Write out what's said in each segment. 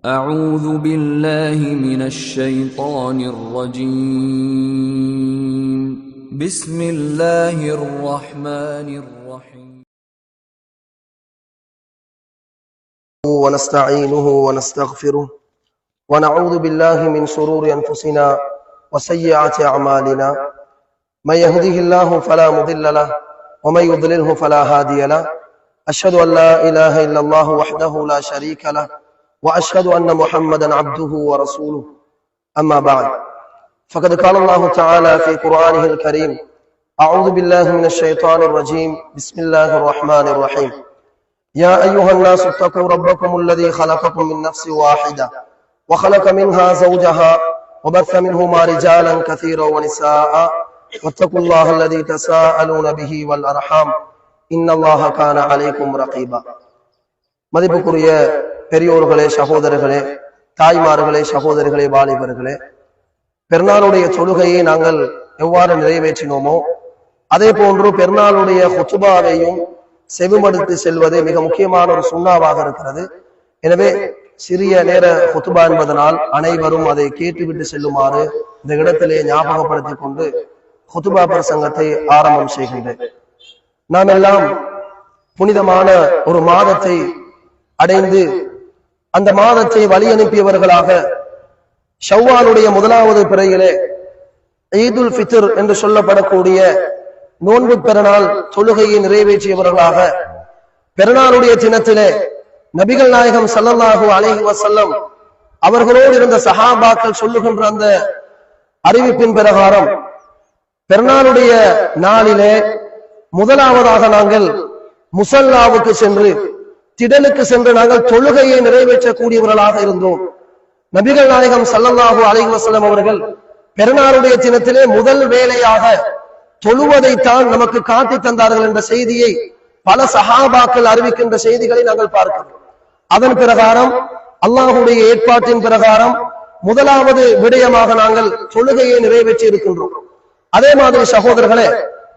أعوذ بالله من الشيطان الرجيم بسم الله الرحمن الرحيم ونستعينه ونستغفره ونعوذ بالله من شرور أنفسنا وسيئات أعمالنا من يهده الله فلا مضل له ومن يضلله فلا هادي له أشهد أن لا إله إلا الله وحده لا شريك له وأشهد أن محمدا عبده ورسوله أما بعد فقد قال الله تعالى في قرآنه الكريم أعوذ بالله من الشيطان الرجيم بسم الله الرحمن الرحيم يا أيها الناس اتقوا ربكم الذي خلقكم من نفس واحدة وخلق منها زوجها وبث منهما رجالا كثيرا ونساء واتقوا الله الذي تساءلون به والأرحام إن الله كان عليكم رقيبا மதிப்புக்குரிய பெரியோர்களே, சகோதரர்களே, தாய்மார்களே, சகோதரிகளே, வாலிபர்களே, பெருநாளுடைய தொழுகையை நாங்கள் எவ்வாறு நிறைவேற்றினோமோ அதே போன்று பெருநாளுடைய ஹுத்பாவையும் செவிமடுத்து செல்வது மிக முக்கியமான ஒரு சுன்னாவாக இருக்கிறது. எனவே சிறிய நேர ஹுத்பா என்பதனால் அனைவரும் அதை கேட்டுவிட்டு செல்லுமாறு இந்த இடத்திலே ஞாபகப்படுத்திக் கொண்டு ஹுத்பா பிரசங்கத்தை ஆரம்பம் செய்கின்றேன். நாம் எல்லாம் புனிதமான ஒரு மாதத்தை அடைந்து அந்த மாதத்தை வழி அனுப்பியவர்களாக ஷவ்வாலுடைய முதலாவது பிறையிலே ஈதுல் ஃபித்ர் என்று சொல்லப்படக்கூடிய நோன்பு பெருநாள் தொழுகையை நிறைவேற்றியவர்களாக பெருநாளுடைய தினத்திலே நபிகள் நாயகம் ஸல்லல்லாஹு அலைஹி வஸல்லம் அவர்களோடு இருந்த சஹாபாக்கள் சொல்லுகின்ற அந்த அறிவிப்பின் பிரகாரம் பெருநாளுடைய நாளிலே முதலாவதாக நாங்கள் முஸல்லாவுக்கு சென்று திடலுக்கு சென்று நாங்கள் தொழுகையை நிறைவேற்றக்கூடியவர்களாக இருந்தோம். நபிகள் நாயகம் ஸல்லல்லாஹு அலைஹி வஸல்லம் அவர்கள் பெருநாளுடைய தினத்திலே முதல் வேளையாக தொழுவதைத்தான் நமக்கு காட்டி தந்தார்கள் என்ற செய்தியை பல சஹாபாக்கள் அறிவிக்கின்ற செய்திகளை நாங்கள் பார்க்கிறோம். அதன் பிரகாரம் அல்லாஹுடைய ஏற்பாட்டின் பிரகாரம் முதலாவது விடயமாக நாங்கள் தொழுகையை நிறைவேற்றி இருக்கின்றோம். அதே மாதிரி சகோதரர்களே,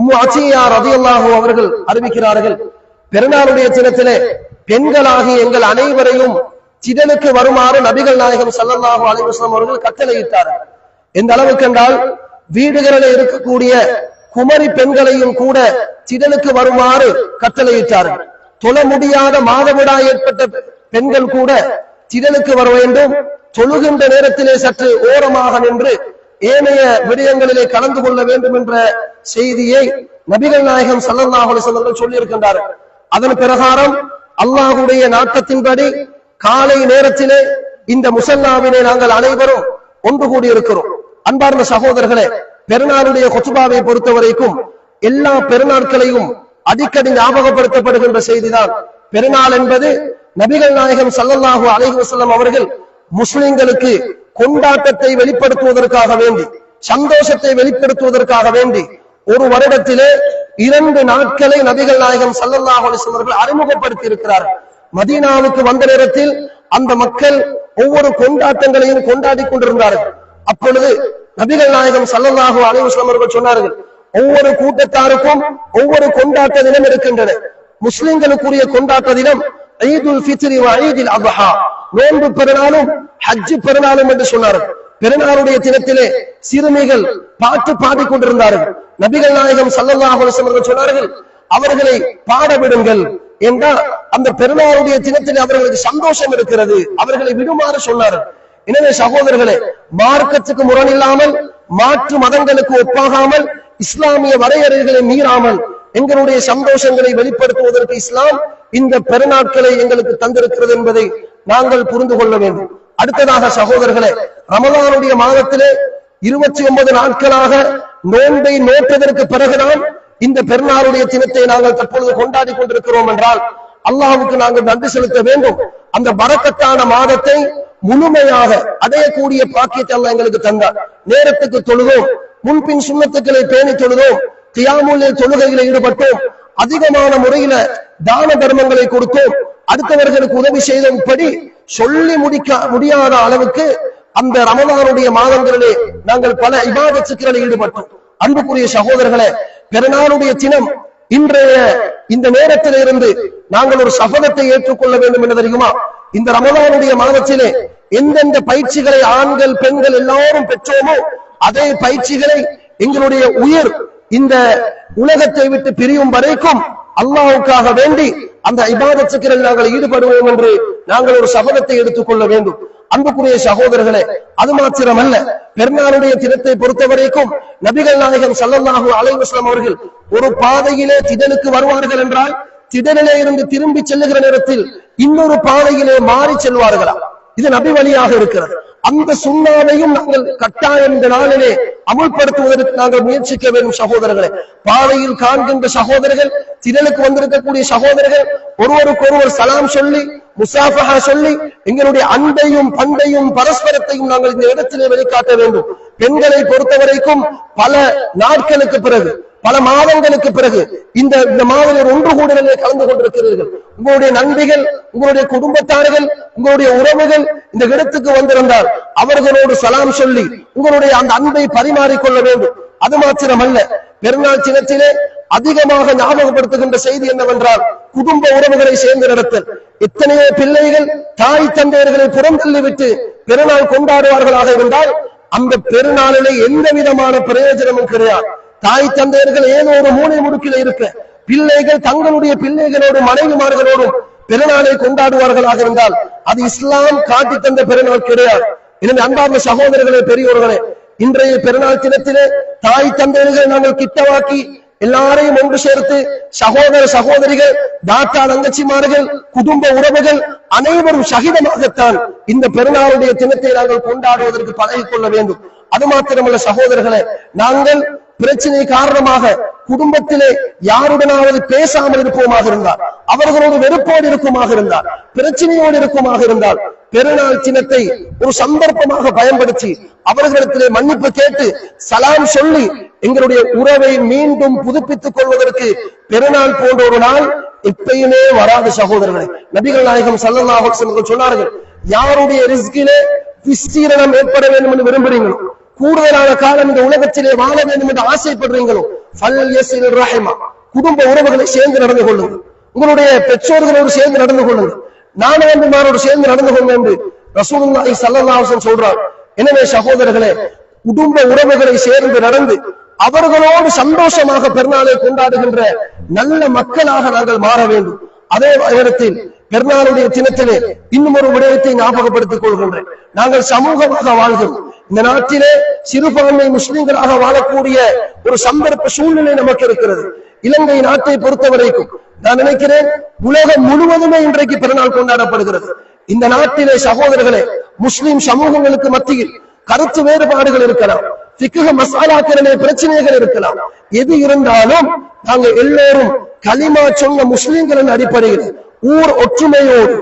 உம்மு அத்தியா ரலியல்லாஹு அவர்கள் அறிவிக்கிறார்கள், பெருநாளுடைய தினத்திலே பெண்களாகி எங்கள் அனைவரையும் திடலுக்கு வருமாறு நபிகள் நாயகம் ஸல்லல்லாஹு அலைஹி வஸல்லம் அவர்கள் கட்டளையிட்டார்கள். எந்த அளவுக்கு என்றால் வீடுகளில் இருக்கக்கூடிய குமரி பெண்களையும் கூட திடலுக்கு வருமாறு கட்டளையிட்டார்கள். தொழ முடியாத மாதவிடாய் ஏற்பட்ட பெண்கள் கூட திடலுக்கு வர வேண்டும், தொழுகின்ற நேரத்திலே சற்று ஓரமாக நின்று ஏனைய விடயங்களிலே கலந்து கொள்ள வேண்டும் என்ற செய்தியை நபிகள் நாயகம் ஸல்லல்லாஹு அலைஹி வஸல்லம் அவர்கள் சொல்லி இருக்கின்றார்கள். அதன் பிரகாரம் அல்லாஹுடைய நாட்டத்தின்படி காலை நேரத்திலே இந்த முஸல்லாவிலே நாங்கள் அனைவரும் ஒன்று கூடி இருக்கிறோம். அன்பார்ந்த சகோதரர்களே, பெருநாளுடைய குத்பாவை பொறுத்த வரைக்கும் எல்லா பெருநாட்களையும் அடிக்கடி ஞாபகப்படுத்தப்படுகின்ற செய்திதான் பெருநாள் என்பது நபிகள் நாயகம் ஸல்லல்லாஹு அலைஹி வஸல்லம் அவர்கள் முஸ்லிம்களுக்கு கொண்டாட்டத்தை வெளிப்படுத்துவதற்காக வேண்டி, சந்தோஷத்தை வெளிப்படுத்துவதற்காக வேண்டி ஒரு வருடத்திலே 2 நாட்களை நபிகள் நாயகம் ஸல்லல்லாஹு அலைஹி வஸல்லம் அவர்கள் அறிமுகப்படுத்தி இருக்கிறார்கள். மதீனாவுக்கு வந்த நேரத்தில் அந்த மக்கள் ஒவ்வொரு கொண்டாட்டங்களையும் கொண்டாடி கொண்டிருந்தார்கள். அப்பொழுது நபிகள் நாயகம் ஸல்லல்லாஹு அலைஹி வஸல்லம் அவர்கள் சொன்னார்கள், ஒவ்வொரு கூட்டத்தாருக்கும் ஒவ்வொரு கொண்டாட்ட தினம் இருக்கின்றன. முஸ்லிம்களுக்குரிய கொண்டாட்ட தினம் ஈதுல் ஃபித்ர் வ ஈதுல் அத்ஹா, நோன்பு பெருநாளும் ஹஜ் பெருநாளும் என்று சொன்னார்கள். பெருநாளுடைய தினத்திலே சிறுமிகள் பாட்டு பாடிக் கொண்டிருந்தார்கள். நபிகள் நாயகம் ஸல்லல்லாஹு அலைஹி வஸல்லம் அவர்கள் சொன்னார்கள், அவர்களை பாட விடுங்கள் என்றால் அந்த பெருநாளுடைய தினத்திலே அவர்களுக்கு சந்தோஷம் இருக்கிறது, அவர்களை விடுமாறு சொன்னார்கள். எனவே சகோதரர்களே, மார்க்கத்துக்கு முரணில்லாமல், மாற்று மதங்களுக்கு ஒப்பாகாமல், இஸ்லாமிய வரையறைகளை மீறாமல் எங்களுடைய சந்தோஷங்களை வெளிப்படுத்துவதற்கு இஸ்லாம் இந்த பெருநாட்களை எங்களுக்கு தந்திருக்கிறது என்பதை நாங்கள் புரிந்து கொள்ள வேண்டும். அடுத்ததாக சகோதரர்களே, ரமலானுடைய மாதத்திலே 29 நாட்களாக நோன்பை நோட்டதற்கு பிறகுதான் இந்த பெருநாளுடைய தினத்தை நாங்கள் தற்பொழுது கொண்டாடி கொண்டிருக்கிறோம் என்றால் அல்லாஹ்வுக்கு நாங்கள் நன்றி செலுத்த வேண்டும். அந்த பரக்கத்தான மாதத்தை முழுமையாக அடையக்கூடிய பாக்கியத்தை அல்லாஹ் எங்களுக்கு தந்தார். நேரத்துக்கு தொழுதோம், முன்பின் சுன்னத்துக்களை பேணி தொழுதோம், கியாமுல் லைல் தொழுகையில் ஈடுபட்டோம், அதிகமான முறையில தான தர்மங்களை கொடுத்தோம், அடுத்தவர்களுக்கு உதவி செய்தபடி சொல்லி முடியாத அளவுக்கு அந்த ரமலானுடைய மாதங்களிலே நாங்கள் பல இபாதத்துக்களில் ஈடுபட்டோம். அன்புக்குரிய சகோதரர்களே, பெருநாளுடைய தினம் இன்றைய இந்த நேரத்திலிருந்து நாங்கள் ஒரு சபதத்தை ஏற்றுக்கொள்ள வேண்டும் என்று தெரியுமா? இந்த ரமலானுடைய மாதத்திலே எந்தெந்த பயிற்சிகளை ஆண்கள் பெண்கள் எல்லாரும் பெற்றோமோ அதே பயிற்சிகளை எங்களுடைய உயிர் இந்த உலகத்தை விட்டு பிரியும் வரைக்கும் அல்லாஹ்வுக்காக வேண்டி அந்த இபாதத்துக்களில் நாங்கள் ஈடுபடுவோம் என்று நாங்கள் ஒரு சபதத்தை எடுத்துக்கொள்ள வேண்டும். அன்புக்குரிய சகோதரர்களே, அது மாத்திரமல்ல, பெருநாளுடைய தினத்தை பொறுத்தவரைக்கும் நபிகள் நாயகம் ஸல்லல்லாஹு அலைஹி வஸல்லம் அவர்கள் ஒரு பாதையிலே திடலுக்கு வருவார்கள் என்றால் திடலிலே இருந்து திரும்பி செல்லுகிற நேரத்தில் இன்னொரு பாதையிலே மாறி செல்வார்களா? இது நபி வழியாக இருக்கிறது. அந்த சுண்ணாவையும் நாங்கள் கட்டாயம் இந்த நாளிலே அமுல்படுத்துவதற்கு நாங்கள் முயற்சிக்க வேண்டும். சகோதரர்களே, பாதையில் காண்கின்ற சகோதரர்கள், திடலுக்கு வந்திருக்கக்கூடிய சகோதரர்கள் ஒருவருக்கொருவர் சலாம் சொல்லி முசாஃபஹா சொல்லி எங்களுடைய அன்பையும் பண்பையும் பரஸ்பரத்தையும் நாங்கள் இந்த இடத்திலே வெளிக்காட்ட வேண்டும். பெண்களை பொறுத்தவரைக்கும் பல நாட்களுக்கு பிறகு பல மாதங்களுக்கு பிறகு இந்த மாதிரி ஒன்று கூடலிலே கலந்து கொண்டிருக்கிறீர்கள். உங்களுடைய நண்பிகள், உங்களுடைய குடும்பத்தார்கள், உங்களுடைய உறவுகள் இந்த இடத்துக்கு வந்திருந்தால் அவர்களோடு சலாம் சொல்லி உங்களுடைய அந்த அன்பை பரிமாறிக்கொள்ள வேண்டும். அது மாத்திரமல்ல, பெருநாள் தினத்திலே அதிகமாக ஞாபகப்படுத்துகின்ற செய்தி என்னவென்றால் குடும்ப உறவுகளை சேர்ந்து நடத்தல். எத்தனையோ பிள்ளைகள் தாய் தந்தையர்களை புறந்தள்ளிவிட்டு பெருநாள் கொண்டாடுவார்களாக இருந்தால் அந்த பெருநாளிலே எந்த விதமான பிரயோஜனமும் கிடையாது. தாய் தந்தையர்கள் ஏதோ ஒரு மூலை முடுக்கில இருக்க பிள்ளைகள் தங்களுடைய பிள்ளைகளோடும் மனைவிமார்களோடும் பெருநாளை கொண்டாடுவார்களாக இருந்தால் அது இஸ்லாம் காட்டி தந்த பெருநாள் கிடையாது. எனவே அன்பார்ந்த சகோதரர்களே, பெரியோர்களே, இன்றைய பெருநாள் தினத்திலே தாய் தந்தையர்களை நாங்கள் கிட்டவாக்கி எல்லாரையும் ஒன்று சேர்த்து சகோதர சகோதரிகள், தாத்தா தங்கச்சிமார்கள், குடும்ப உறவுகள் அனைவரும் சகிதமாகத்தான் இந்த பெருநாளுடைய தினத்தை நாங்கள் கொண்டாடுவதற்கு பழகிக் கொள்ள வேண்டும். அது மாத்திரமல்ல சகோதரர்களே, நாங்கள் பிரச்சனை காரணமாக குடும்பத்திலே யாருடனாவது பேசாமல் இருப்போமாக இருந்தால், அவர்களோடு வெறுப்போடு இருக்குமாக இருந்தால், பிரச்சனையோடு இருக்குமாக இருந்தால், பெருநாள் தினத்தை ஒரு சந்தர்ப்பமாக பயன்படுத்தி அவர்களிடத்திலே மன்னிப்பு கேட்டு சலாம் சொல்லி எங்களுடைய உறவை மீண்டும் புதுப்பித்துக் கொள்வதற்கு பெருநாள் போன்ற ஒரு நாள் எப்பயுமே வராது. சகோதரர்களே, நபிகள் நாயகம் ஸல்லல்லாஹு அலைஹி வஸல்லம் சொன்னார்கள், யாருடைய ரிஸ்கிலே விஸ்தீரணம் ஏற்பட வேண்டும் என்று விரும்புறீங்களோ, கூடுதலான காலம் இந்த உலகத்திலே வாழ வேண்டும் என்று ஆசைப்படுறீங்களோ, ஃபல்யஸில் ரஹிமா, குடும்ப உறவுகளை சேர்ந்து நடந்து கொள்ளுங்கள், உங்களுடைய பெற்றோர்களோடு சேர்ந்து நடந்து கொள்ளுங்கள், நானவன்மாரோடு சேர்ந்து நடந்து கொள்ளுங்கள் என்று ரசூலுல்லாஹி ஸல்லல்லாஹு அலைஹி வஸல்லம் சொல்றார். எனவே சகோதரர்களே, குடும்ப உறவுகளை சேர்ந்து நடந்து அவர்களோடு சந்தோஷமாக பெருநாளை கொண்டாடுகின்ற நல்ல மக்களாக நாங்கள் மாற வேண்டும். அதே நேரத்தில் பெருநாளுடைய தினத்திலே இன்னும் ஒரு விடயத்தை ஞாபகப்படுத்திக் கொள்கின்றேன். நாங்கள் சமூகமாக வாழ்கிறோம். இந்த நாட்டிலே சிறுபான்மை முஸ்லிம்களாக வாழக்கூடிய ஒரு சந்தர்ப்ப சூழ்நிலை நமக்கு இருக்கிறது. இலங்கை நாட்டை பொறுத்தவரைக்கும் நான் நினைக்கிறேன் உலகம் முழுவதுமே இன்றைக்கு பெருநாள் கொண்டாடப்படுகிறது. இந்த நாட்டிலே சகோதரர்களே, முஸ்லிம் சமூகங்களுக்கு மத்தியில் கருத்து வேறுபாடுகள் இருக்கலாம், ஃபிக்ஹ் மசாலாக்களிலே பிரச்சனைகள் இருக்கலாம். எது இருந்தாலும் நாங்கள் எல்லோரும் கலிமா சொன்ன முஸ்லிம்களின் அடிப்படையில் ஊர் ஒற்றுமையோடு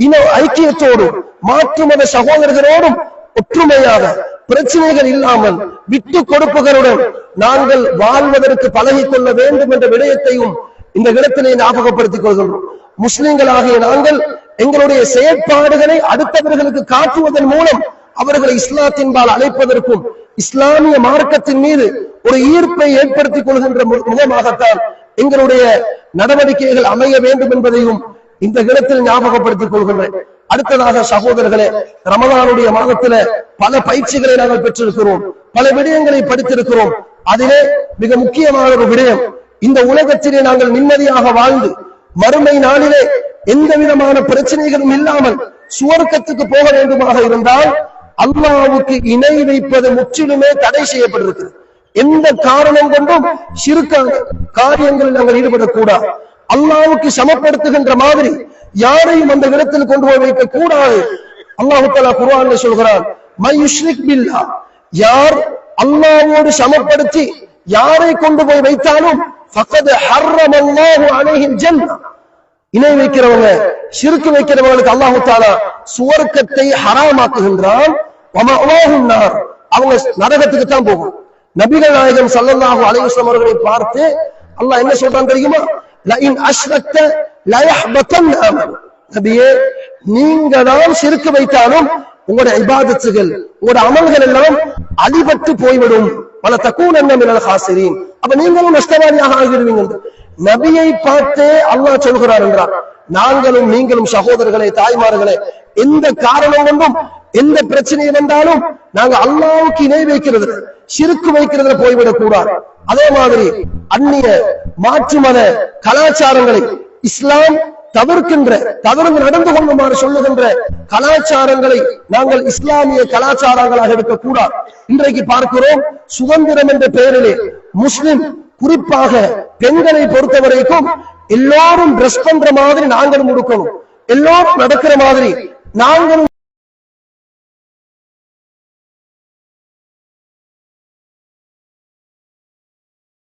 இன ஐக்கியத்தோடு மாற்று மத சகோதரர்களோடும் ஒற்றுமையாக பிரச்சனைகள் இல்லாமல் விட்டு கொடுப்புகளுடன் நாங்கள் வாழ்வதற்கு பழகிக் கொள்ள வேண்டும் என்ற விடயத்தையும் இந்த இடத்திலே ஞாபகப்படுத்திக் கொள்கின்றோம். முஸ்லிம்களாகிய நாங்கள் எங்களுடைய செயற்பாடுகளை அடுத்தவர்களுக்கு காட்டுவதன் மூலம் அவர்களை இஸ்லாத்தின்பால் அழைப்பதற்கும் இஸ்லாமிய மார்க்கத்தின் மீது ஒரு ஈர்ப்பை ஏற்படுத்திக் கொள்கின்ற முகமாகத்தான் எங்களுடைய நடவடிக்கைகள் அமைய வேண்டும் என்பதையும் இந்த இடத்தில் ஞாபகப்படுத்திக் கொள்கின்றேன். அடுத்ததாக சகோதரர்களே, ரமலானுடைய மாதத்தில பல பயிற்சிகளை நாங்கள் பெற்றிருக்கிறோம், பல விடயங்களை படித்திருக்கிறோம். அதிலே மிக முக்கியமான ஒரு விடயம், இந்த உலகத்திலே நாங்கள் நிம்மதியாக வாழ்ந்து மறுமை நாளிலே எந்த விதமான பிரச்சனைகளும் இல்லாமல் சுவர்க்கத்துக்கு போக வேண்டுமாக இருந்தால் அல்லாஹ்வுக்கு இணை வைப்பது முற்றிலுமே தடை செய்யப்பட்டிருக்கிறது. எந்த காரணம் கொண்டும் ஷிர்கான காரியங்களில் நாங்கள் ஈடுபடக்கூடாது. அல்லாஹ்வுக்கு சமப்படுத்துகின்ற மாதிரி யாரையும் அந்த இடத்தில் கொண்டு போய் வைக்க கூடாது. அல்லாஹ் தஆலா குர்ஆனில் சொல்கிறான், மை யுஷ்ரிக் பில்லாஹ், யார் அல்லாஹ்வோடு சமப்படுத்தி யாரை கொண்டு போய் வைத்தாலும் ஃபக்கத் ஹர்ரமல்லாஹு அலைஹில் ஜன்னah, இணை வைக்கிறவங்க ஷிர்க் வைக்கிறவங்களுக்கு அல்லாஹ் தஆலா சுவர்க்கத்தை ஹராமாக்குகின்றான். வமஅவாஹுன் நார், அவங்க நரகத்துக்கு தான் போகும். நபிகள் நாயகம் ஸல்லல்லாஹு அலைஹி வஸல்லம் அவர்களை பார்த்து அல்லாஹ் என்ன சொல்றான் தெரியுமா? லஇன் அஷ்ரக்த லயஹ்பதன் அமல், நபியே நீங்க தான் ஷிர்க் வைத்தாலும் உங்களுடைய இபாதத்துகள் உங்களுடைய அமல்கள் எல்லாம் அடிபட்டு போய்விடும். பல தக்கூனன்ன மினல் ஹாசிரீன், அப்ப நீங்களும் நஷ்டவாளியாக ஆகிடுவீங்க. நபியை பார்த்தே அல்லாஹ் சொல்கிறார் என்றார். நாங்களும் நீங்களும் சகோதரர்களே, தாய்மார்களே, எந்த காரணம் கொண்டும் எந்த பிரச்சனை வந்தாலும் நாங்க அல்லாஹ்வுக்கு இணை வைக்கிறது, ஷிர்க் வைக்கிறதுல போய்விடக் கூடாது. அதே மாதிரி அந்நிய மாற்று மத கலாச்சாரங்களை இஸ்லாம் தவிர்க்கின்ற, தவறு நடந்து கொள்ளுமாறு சொல்லுகின்ற கலாச்சாரங்களை நாங்கள் இஸ்லாமிய கலாச்சாரங்களாக இருக்கக்கூடாது. இன்றைக்கு பார்க்கிறோம், சுதந்திரம் என்ற பெயரிலே முஸ்லிம், குறிப்பாக பெண்களை பொறுத்த வரைக்கும் எல்லாரும் டிரெஸ் பண்ற மாதிரி நாங்களும் கொடுக்கணும், எல்லாரும் நடக்கிற மாதிரி நாங்களும்